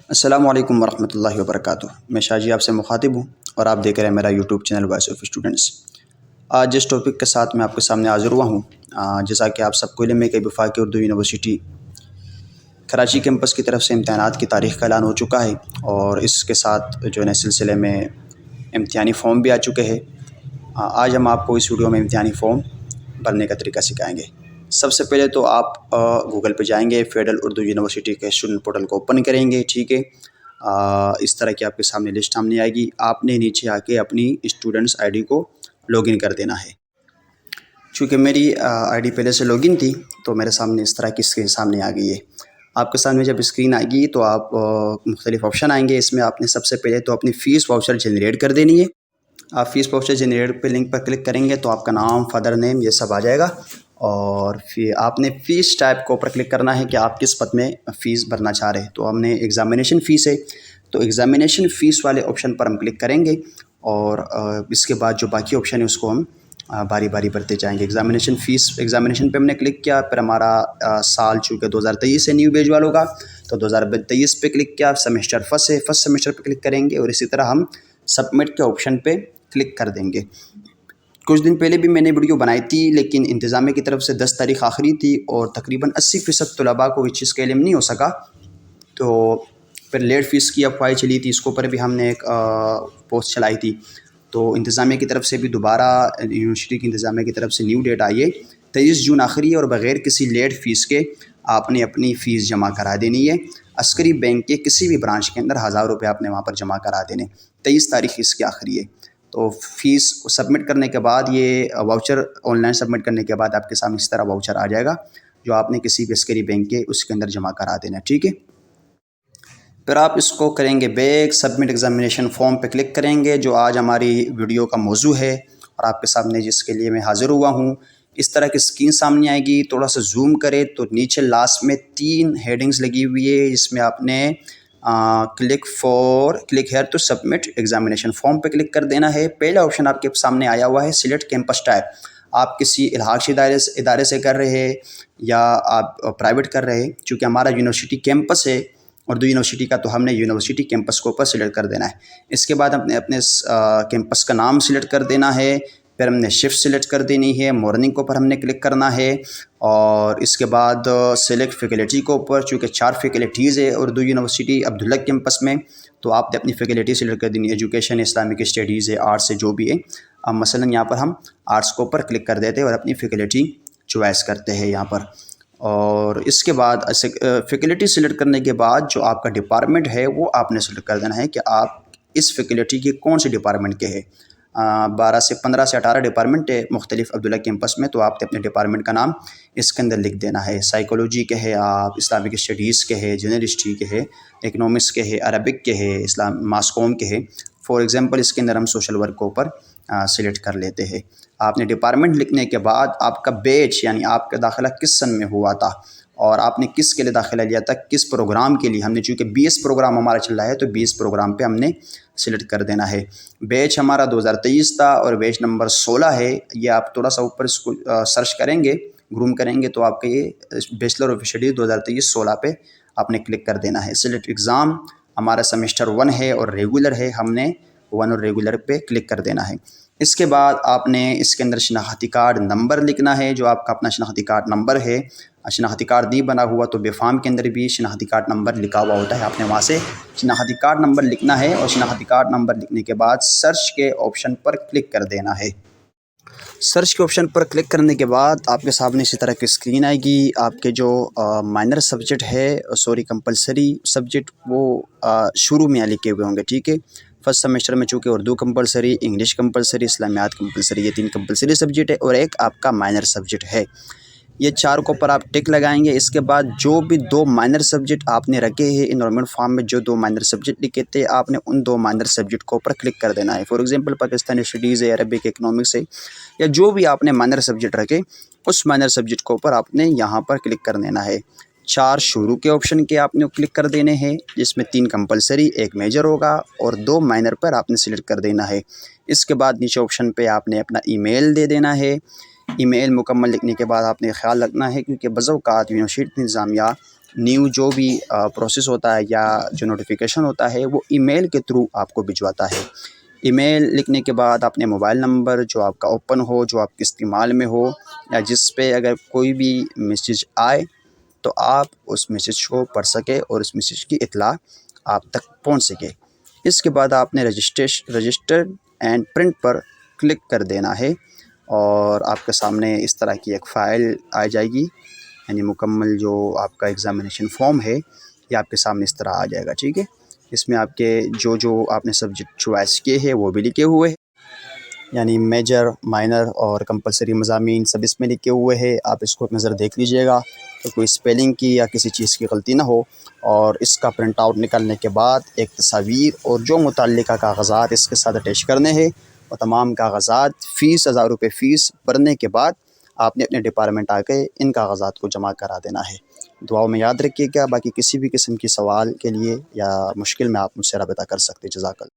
السلام علیکم ورحمۃ اللہ وبرکاتہ۔ میں شاہ جی آپ سے مخاطب ہوں اور آپ دیکھ رہے ہیں میرا YouTube channel voice of students. آج جس ٹاپک کے ساتھ میں آپ کے سامنے حاضر ہوا ہوں، جیسا کہ آپ سب کو علم ہے کہ وفاقی اردو یونیورسٹی کراچی کیمپس کی طرف سے امتحانات کی تاریخ کا اعلان ہو چکا ہے، اور اس کے ساتھ جو ہے سلسلے میں امتحانی فارم بھی آ چکے ہیں۔ آج ہم آپ کو اس ویڈیو میں امتحانی فارم بھرنے کا طریقہ سکھائیں گے۔ سب سے پہلے تو آپ گوگل پہ جائیں گے، فیڈرل اردو یونیورسٹی کے اسٹوڈنٹ پورٹل کو اوپن کریں گے، ٹھیک ہے۔ اس طرح کی آپ کے سامنے لسٹ سامنے آئے گی۔ آپ نے نیچے آ کے اپنی اسٹوڈنٹس آئی ڈی کو لاگ ان کر دینا ہے۔ چونکہ میری آئی ڈی پہلے سے لاگ ان تھی تو میرے سامنے اس طرح کی اسکرین سامنے آ گئی ہے۔ آپ کے سامنے جب اسکرین آئے گی تو آپ مختلف آپشن آئیں گے۔ اس میں آپ نے سب سے پہلے تو اپنی فیس واؤچر جنریٹ کر دینی ہے۔ آپ فیس واؤچر جنریٹ پہ لنک پر کلک کریں گے تو آپ کا نام، فادر نیم، یہ سب آ جائے گا، اور پھر آپ نے فیس ٹائپ کو اوپر کلک کرنا ہے کہ آپ کس پد میں فیس بھرنا چاہ رہے ہیں۔ تو ہم نے ایگزامینیشن فیس ہے تو ایگزامینیشن فیس والے آپشن پر ہم کلک کریں گے، اور اس کے بعد جو باقی آپشن ہے اس کو ہم باری باری بھرتے جائیں گے۔ ایگزامینیشن پہ ہم نے کلک کیا، پھر ہمارا سال چونکہ 2023 سے نیو بیج والوں کا، تو 2023 پہ کلک کیا، سیمسٹر فرسٹ ہے، فرسٹ سیمسٹر پہ کلک کریں گے، اور اسی طرح ہم سبمٹ کے آپشن پہ کلک کر دیں گے۔ کچھ دن پہلے بھی میں نے ویڈیو بنائی تھی، لیکن انتظامیہ کی طرف سے 10 تاریخ آخری تھی اور تقریباً 80% طلباء کو اس چیز کا علم نہیں ہو سکا، تو پھر لیٹ فیس کی افواہیں چلی تھی، اس کے اوپر بھی ہم نے ایک پوسٹ چلائی تھی۔ تو انتظامیہ کی طرف سے بھی دوبارہ یونیورسٹی کی انتظامیہ کی طرف سے نیو ڈیٹ آئی ہے، 23 جون آخری ہے، اور بغیر کسی لیٹ فیس کے آپ نے اپنی فیس جمع کرا دینی ہے۔ عسکری بینک کے کسی بھی برانچ کے اندر 1000 روپے آپ نے وہاں پر جمع کرا دینے۔ 23 تاریخ اس کی آخری ہے۔ تو فیس سبمٹ کرنے کے بعد یہ واؤچر آن لائن سبمٹ کرنے کے بعد آپ کے سامنے اس طرح واؤچر آ جائے گا، جو آپ نے کسی بھی عسکری بینک کے اس کے اندر جمع کرا دینا، ٹھیک ہے۔ پھر آپ اس کو کریں گے بیک، سبمٹ ایگزامینیشن فارم پہ کلک کریں گے، جو آج ہماری ویڈیو کا موضوع ہے اور آپ کے سامنے جس کے لیے میں حاضر ہوا ہوں۔ اس طرح کی اسکرین سامنے آئے گی۔ تھوڑا سا زوم کرے تو نیچے لاسٹ میں 3 ہیڈنگز لگی ہوئی ہے، جس میں آپ نے click here to submit examination form پہ کلک کر دینا ہے۔ پہلا آپشن آپ کے سامنے آیا ہوا ہے سلیکٹ کیمپس ٹائپ۔ آپ کسی الحاقی ادارے سے کر رہے ہیں یا آپ پرائیویٹ کر رہے ہیں، چونکہ ہمارا یونیورسٹی کیمپس ہے اردو یونیورسٹی کا، تو ہم نے یونیورسٹی کیمپس کو اوپر سلیکٹ کر دینا ہے۔ اس کے بعد ہم نے اپنے کیمپس کا نام سلیکٹ کر دینا ہے، پھر ہم نے شفٹ سلیکٹ کر دینی ہے، مارننگ کے اوپر ہم نے کلک کرنا ہے، اور اس کے بعد سلیکٹ فیکلٹی کے اوپر، چونکہ 4 فیکلٹیز ہے اردو یونیورسٹی عبداللہ کیمپس میں، تو آپ نے اپنی فیکلٹی سلیکٹ کر دینی ہے، ایجوکیشن، اسلامک اسٹڈیز ہے، آرٹس ہے، جو بھی ہے۔ مثلا یہاں پر ہم آرٹس کے اوپر کلک کر دیتے ہیں اور اپنی فیکلٹی چوائس کرتے ہیں یہاں پر۔ اور اس کے بعد فیکلٹی سلیکٹ کرنے کے بعد جو آپ کا ڈپارٹمنٹ ہے وہ آپ نے سلیکٹ کر دینا ہے کہ آپ اس فیکلٹی کی کون سی ڈپارٹمنٹ کے ہے۔ 12 سے 15 سے 18 ڈپارٹمنٹ ہے مختلف عبداللہ کیمپس میں، تو آپ نے اپنے ڈپارٹمنٹ کا نام اس کے اندر لکھ دینا ہے۔ سائیکولوجی کے ہے، آپ اسلامک اسٹڈیز کے ہے، جنرل ہسٹری کے ہے، اکنامکس کے ہے، عربک کے ہے، ماس کوم کے ہے۔ فار ایگزامپل اس کے اندر ہم سوشل ورک کے اوپر سلیکٹ کر لیتے ہیں۔ آپ نے ڈپارٹمنٹ لکھنے کے بعد آپ کا بیچ یعنی آپ کا داخلہ کس سن میں ہوا تھا اور آپ نے کس کے لیے داخلہ لیا تھا، کس پروگرام کے لیے، ہم نے چونکہ 20 پروگرام ہمارا چل رہا ہے تو 20 پروگرام پہ ہم نے سلیکٹ کر دینا ہے۔ بیچ ہمارا 2023 تھا اور بیچ نمبر 16 ہے۔ یہ آپ تھوڑا سا اوپر اس کو سرچ کریں گے، گروم کریں گے تو آپ کا یہ بیچلر آف اسٹڈیز 2023-16 پہ آپ نے کلک کر دینا ہے۔ سلیکٹ ایگزام ہمارا سیمسٹر 1 ہے اور ریگولر ہے، ہم نے 1 اور ریگولر پہ کلک کر دینا ہے۔ اس کے بعد آپ نے اس کے اندر شناختی کارڈ نمبر لکھنا ہے، جو آپ کا اپنا شناختی کارڈ نمبر ہے۔ شناختی کارڈ نہیں بنا ہوا تو بے فارم کے اندر بھی شناختی کارڈ نمبر لکھا ہوا ہوتا ہے، آپ نے وہاں سے شناختی کارڈ نمبر لکھنا ہے، اور شناختی کارڈ نمبر لکھنے کے بعد سرچ کے آپشن پر کلک کر دینا ہے۔ سرچ کے آپشن پر کلک کرنے کے بعد آپ کے سامنے اسی طرح کی اسکرین آئے گی۔ آپ کے جو مائنر سبجیکٹ ہے کمپلسری سبجیکٹ وہ شروع میں لکھے ہوئے ہوں گے، ٹھیک ہے۔ فرسٹ سیمسٹر میں چونکہ اردو کمپلسری، انگلش کمپلسری، اسلامیات کمپلسری، یہ 3 کمپلسری سبجیکٹ ہے، اور ایک آپ کا مائنر سبجیکٹ ہے۔ یہ 4 کے اوپر آپ ٹک لگائیں گے۔ اس کے بعد جو بھی 2 مائنر سبجیکٹ آپ نے رکھے ہیں انرولمنٹ فارم میں، جو 2 مائنر سبجیکٹ لکھے تھے، آپ نے ان 2 مائنر سبجیکٹ کے اوپر کلک کر دینا ہے۔ فار ایگزامپل پاکستانی اسٹڈیز ہے، عربک، اکنامکس ہے، یا جو بھی آپ نے مائنر سبجیکٹ رکھے اس مائنر سبجیکٹ کے اوپر آپ نے یہاں پر کلک کر دینا ہے۔ 4 شروع کے آپشن کے آپ نے کلک کر دینے ہیں، جس میں 3 کمپلسری، 1 میجر ہوگا، اور 2 مائنر پر آپ نے سلیکٹ کر دینا ہے۔ اس کے بعد نیچے آپشن پہ آپ نے اپنا ای میل دے دینا ہے۔ ای میل مکمل لکھنے کے بعد آپ نے خیال رکھنا ہے، کیونکہ بعض اوقات یونیورسٹی انتظامیہ نیو جو بھی پروسیس ہوتا ہے یا جو نوٹیفیکیشن ہوتا ہے وہ ای میل کے تھرو آپ کو بھجواتا ہے۔ ای میل لکھنے کے بعد اپنے موبائل نمبر جو آپ کا اوپن ہو، جو آپ کے استعمال میں ہو، یا جس پہ اگر کوئی بھی میسیج آئے تو آپ اس میسیج کو پڑھ سکے اور اس میسیج کی اطلاع آپ تک پہنچ سکے۔ اس کے بعد آپ نے registered and print per click کر دینا ہے، اور آپ کے سامنے اس طرح کی ایک فائل آ جائے گی، یعنی مکمل جو آپ کا ایگزامینیشن فارم ہے یہ آپ کے سامنے اس طرح آ جائے گا، ٹھیک ہے۔ اس میں آپ کے جو آپ نے سبجیکٹ چوائس کیے ہیں وہ بھی لکھے ہوئے ہیں، یعنی میجر، مائنر اور کمپلسری مضامین سب اس میں لکھے ہوئے ہیں۔ آپ اس کو ایک نظر دیکھ لیجئے گا کہ کوئی اسپیلنگ کی یا کسی چیز کی غلطی نہ ہو، اور اس کا پرنٹ آؤٹ نکالنے کے بعد ایک تصاویر اور جو متعلقہ کاغذات اس کے ساتھ اٹیچ کرنے ہیں، اور تمام کاغذات فیس 1000 روپے فیس بھرنے کے بعد آپ نے اپنے ڈپارٹمنٹ آ کے ان کاغذات کو جمع کرا دینا ہے۔ دعاؤں میں یاد رکھیے گا۔ باقی کسی بھی قسم کی سوال کے لیے یا مشکل میں آپ مجھ سے رابطہ کر سکتے۔ جزاک اللہ۔